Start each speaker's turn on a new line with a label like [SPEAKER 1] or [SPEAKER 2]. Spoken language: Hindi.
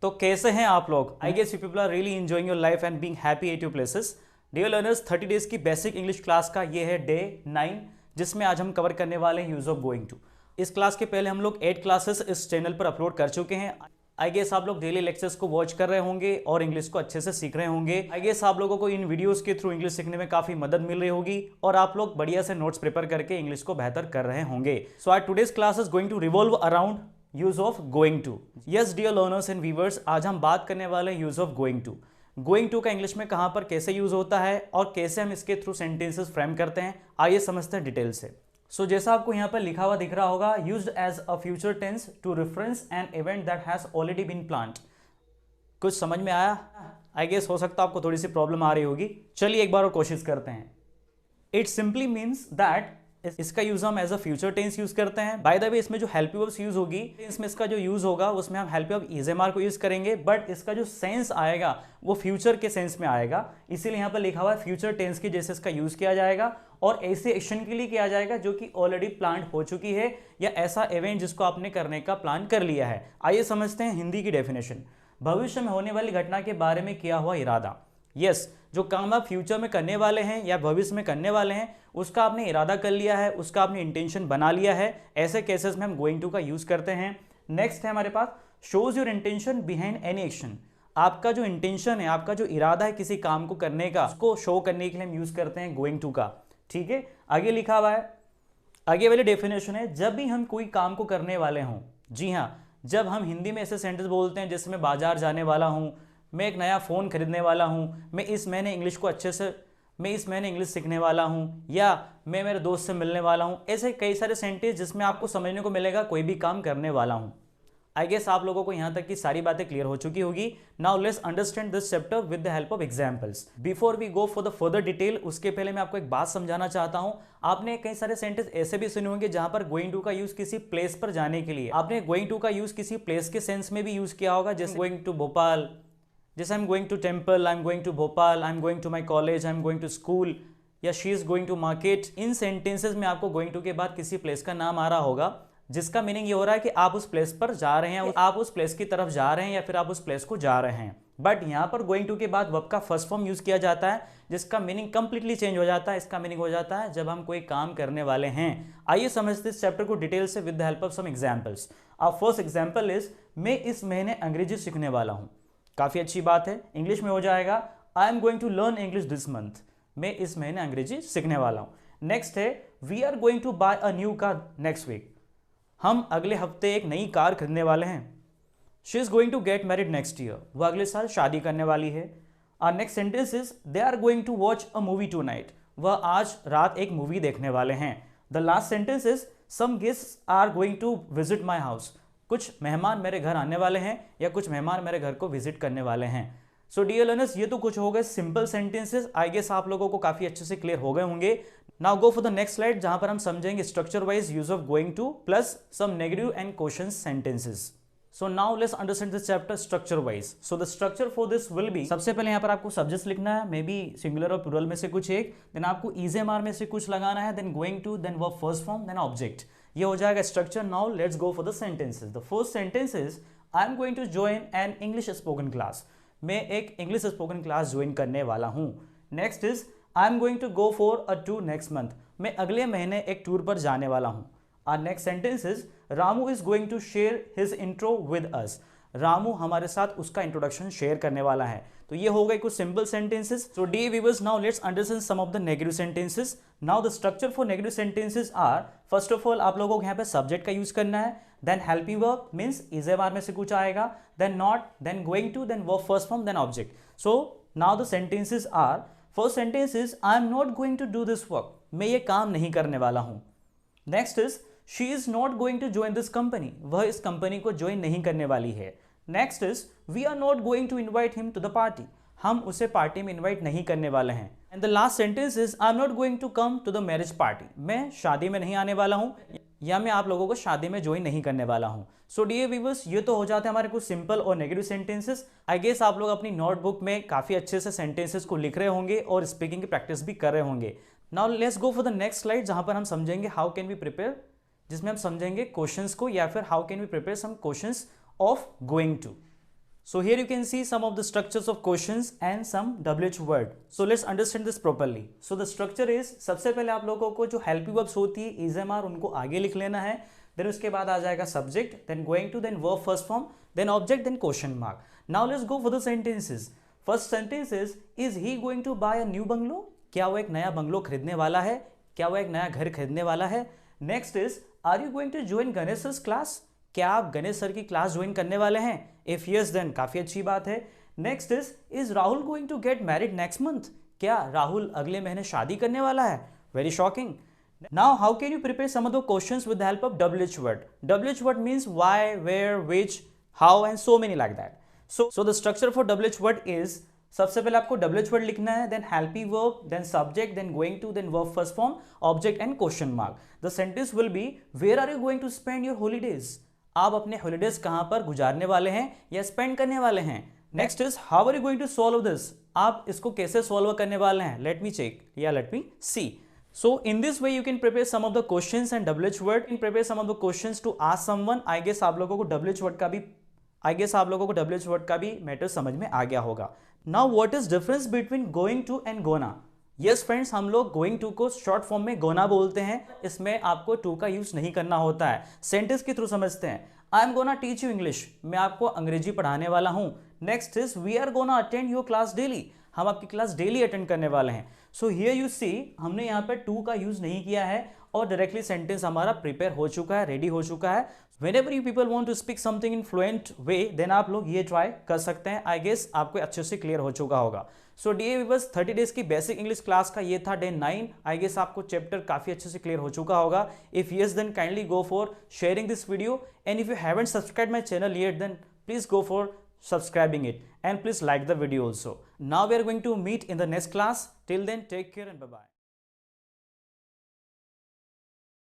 [SPEAKER 1] तो कैसे हैं आप लोग? I guess you people are really enjoying your life and being happy at your places. Dear learners, 30 days की बेसिक इंग्लिश क्लास का ये है डे 9, जिसमें आज हम कवर करने वाले हैं यूज ऑफ गोइंग टू। इस क्लास के पहले हम लोग 8 क्लासेस इस चैनल पर अपलोड कर चुके हैं। आई गेस आप लोग डेली लेक्चर्स को वॉच कर रहे होंगे और इंग्लिश को अच्छे से सीख रहे होंगे। आई गेस आप लोगों को इन वीडियोस के थ्रू इंग्लिश सीखने में काफी मदद मिल रही होगी और आप लोग बढ़िया से नोट्स प्रिपेयर करके इंग्लिश को बेहतर कर रहे होंगे। सो आज today's class is going to revolve around use of going to. Yes dear learners and viewers, आज हम बात करने वाले हैं use of going to. Going to का इंग्लिश में कहां पर कैसे यूज होता है और कैसे हम इसके थ्रू सेंटेंसेस फ्रेम करते हैं, आइए समझते हैं डिटेल से। सो जैसा आपको यहाँ पर लिखा हुआ दिख रहा होगा, used as a future tense to reference an event that has already been planned. कुछ समझ में आया? आई गेस हो सकता है आपको थोड़ी सी प्रॉब्लम आ रही होगी। चलिए एक बार और कोशिश करते हैं। इट सिंपली मीन्स दैट, इसका यूज हम as a future tense use करते हैं। बाय द वे, इसमें जो हेल्प वर्ब्स यूज होगी, इसमें इसका जो यूज होगा उसमें हम help verb is am are को यूज करेंगे, बट इसका जो सेंस आएगा वो फ्यूचर के सेंस में आएगा। इसीलिए यहाँ पर लिखा हुआ है फ्यूचर टेंस की जैसे इसका यूज किया जाएगा और ऐसे एक्शन के लिए किया जाएगा जो कि ऑलरेडी प्लान हो चुकी है या ऐसा इवेंट जिसको आपने करने का प्लान कर लिया है। आइए समझते हैं हिंदी की डेफिनेशन। भविष्य में होने वाली घटना के बारे में किया हुआ इरादा। यस, जो काम आप फ्यूचर में करने वाले हैं या भविष्य में करने वाले हैं उसका आपने इरादा कर लिया है, उसका आपने इंटेंशन बना लिया है, ऐसे केसेस में हम गोइंग टू का यूज करते हैं। नेक्स्ट है हमारे पास shows your intention behind any action. आपका जो इंटेंशन है, आपका जो इरादा है किसी काम को करने का, उसको शो करने के लिए हम यूज करते हैं गोइंग टू का। ठीक है, आगे लिखा हुआ है, आगे वाली डेफिनेशन है, जब भी हम कोई काम को करने वाले हों। जी हाँ, जब हम हिंदी में ऐसे सेंटेंस बोलते हैं जैसे मैं बाजार जाने वाला हूँ, मैं एक नया फ़ोन खरीदने वाला हूँ, मैं इस महीने इंग्लिश सीखने वाला हूँ, या मैं मेरे दोस्त से मिलने वाला हूँ, ऐसे कई सारे सेंटेंस जिसमें आपको समझने को मिलेगा कोई भी काम करने वाला हूँ। आई गेस आप लोगों को यहाँ तक की सारी बातें क्लियर हो चुकी होगी। Now let's understand this chapter with the help of examples. Before we go for the further detail, उसके पहले मैं आपको एक बात समझाना चाहता हूँ। आपने कई सारे सेंटेंस ऐसे भी सुने होंगे जहां पर गोइंग टू का यूज किसी प्लेस पर जाने के लिए, आपने गोइंग टू का यूज किसी प्लेस के सेंस में भी यूज किया होगा, जैसे गोइंग टू भोपाल, जैसे I am going to temple, I am going to Bhopal, I am going to my college, I am going to school, या she is going to market. इन सेंटेंसेस में आपको गोइंग टू के बाद किसी प्लेस का नाम आ रहा होगा जिसका मीनिंग ये हो रहा है कि आप उस प्लेस पर जा रहे हैं, आप उस प्लेस की तरफ जा रहे हैं या फिर आप उस प्लेस को जा रहे हैं। बट यहाँ पर गोइंग टू के बाद वर्ब का फर्स्ट फॉर्म यूज किया जाता है जिसका मीनिंग कंप्लीटली चेंज हो जाता है। इसका मीनिंग हो जाता है जब हम कोई काम करने वाले हैं। आइए समझते इस चैप्टर को डिटेल से with the help of some examples. Our first example is, मैं इस महीने अंग्रेजी सीखने वाला हूँ। काफी अच्छी बात है, इंग्लिश में हो जाएगा I am going to learn English this month. मैं इस महीने अंग्रेजी सीखने वाला हूँ। नेक्स्ट है, we are going to buy a new car next week. हम अगले हफ्ते एक नई कार खरीदने वाले हैं। She is going to get married next year. वह अगले साल शादी करने वाली है। Our next sentence is, they are going to watch a movie tonight. वह आज रात एक मूवी देखने वाले हैं। The last sentence is, some guests are going to visit my house. कुछ मेहमान मेरे घर आने वाले हैं या कुछ मेहमान मेरे घर को विजिट करने वाले हैं। सो डियर लर्नर्स, ये तो कुछ हो गए सिंपल सेंटेंसेस। आई गेस आप लोगों को काफी अच्छे से क्लियर हो गए होंगे। Now go for the next slide जहां पर हम समझेंगे structure wise use of going to plus some negative and question sentences. So now let's understand this chapter structure wise. So the structure for this will be, सबसे पहले यहाँ पर आपको सब्जेक्ट्स लिखना है, मे बी सिंगुलर और प्लूरल में से कुछ एक, देन आपको इज एम आर में से कुछ लगाना है, then going to, then verb first form, then object. ये हो जाएगा structure. Now let's go for the sentences. The first sentence is, I am going to join an English spoken class. मैं एक इंग्लिश स्पोकन क्लास ज्वाइन करने वाला हूँ। Next is, I am going to go for a tour next month. मैं अगले महीने एक टूर पर जाने वाला हूँ। Our next sentence is, Ramu is going to share his intro with us. Ramu हमारे साथ उसका इंट्रोडक्शन शेयर करने वाला है। तो ये हो गए कुछ simple sentences. So dear viewers, now let's understand some of the negative sentences. Now the structure for negative sentences are, first of all आप लोगों को यहाँ पे सब्जेक्ट का यूज करना है, then helping verb means is am are में से कुछ आएगा, then not, then going to, then verb first form, then object. So now the sentences are, first sentence is, I am not going to do this work. मैं ये काम नहीं करने वाला हूँ। Next is, she is not going to join this company. वह इस कंपनी को ज्वाइन नहीं करने वाली है। Next is, we are not going to invite him to the party. हम उसे पार्टी में इन्वाइट नहीं करने वाले हैं। And the last sentence is, I am not going to come to the marriage party. मैं शादी में नहीं आने वाला हूँ या मैं आप लोगों को शादी में ज्वाइन नहीं करने वाला हूँ। सो डियर व्यूअर्स, ये तो हो जाते हैं हमारे कुछ सिंपल और नेगेटिव सेंटेंसेस। आई गेस आप लोग अपनी नोटबुक में काफी अच्छे से सेंटेंसेस को लिख रहे होंगे और स्पीकिंग की प्रैक्टिस भी कर रहे होंगे। Now let's go for the next slide जहां पर हम समझेंगे हाउ कैन वी प्रिपेयर, जिसमें हम समझेंगे क्वेश्चंस को या फिर how can we prepare some questions of going to. So here you can see some of the structures of questions and some WH word. So let's understand this properly. So the structure is, सबसे पहले आप लोगों को जो helpy verbs होती है is MR उनको आगे लिख लेना है, then उसके बाद आ जाएगा subject, then going to, then verb first form, then object, then question mark. Now let's go for the sentences. First sentence is he going to buy a new bungalow? क्या वो एक नया बंगलो खरीदने वाला है? क्या वो एक नया घर खरीदने वाला है? Next is, are you going to join Ganesh's class? क्या आप गणेश सर की क्लास ज्वाइन करने वाले हैं? इफ यस देन काफी अच्छी बात है. Next is Rahul going to get married next month? क्या राहुल अगले महीने शादी करने वाला है? Very shocking. Now how can you prepare some of the questions with the help of WH word. WH word means why, where, which, how and so many like that. So the structure for WH word is, सबसे पहले आपको WH वर्ड लिखना है, then helping verb, then subject, then going to, then verb first form, object and question mark. The sentence will be, where are you going to spend your holidays? आप अपने हॉलीडेज कहां पर गुजारने वाले हैं या स्पेंड करने वाले हैं. Next is, how are you going to solve this? आप इसको कैसे सॉल्व करने वाले हैं? लेट मी चेक या let me see. So in this way you can prepare some of the questions and WH word. You can prepare some of the questions to ask someone. I guess आप लोगों को WH word का भी मैटर समझ में आ गया होगा. Now what is difference between going to and gonna? Yes friends, हम लोग गोइंग टू को शॉर्ट फॉर्म में गोना बोलते हैं. इसमें आपको टू का यूज नहीं करना होता है. सेंटेंस के थ्रू समझते हैं. I am gonna teach you English. मैं आपको अंग्रेजी पढ़ाने वाला हूं. Next is, we are gonna attend your class daily. हम आपकी क्लास डेली अटेंड करने वाले हैं. सो हियर यू सी, हमने यहाँ पर टू का यूज नहीं किया है और डायरेक्टली सेंटेंस हमारा प्रिपेयर हो चुका है, रेडी हो चुका है. Whenever you people want to speak something in fluent way, then आप लोग ये ट्राई कर सकते हैं. आई गेस आपको अच्छे से क्लियर हो चुका होगा. सो डियर व्यूअर्स, 30 डेज की बेसिक इंग्लिश क्लास का ये था डे 9. आई गेस आपको चैप्टर काफी अच्छे से क्लियर हो चुका होगा. If yes, then kindly go for sharing this video, and if you haven't subscribe my channel yet, then please go for subscribing it and please like the video also. Now we are going to meet in the next class. Till then, take care and bye bye.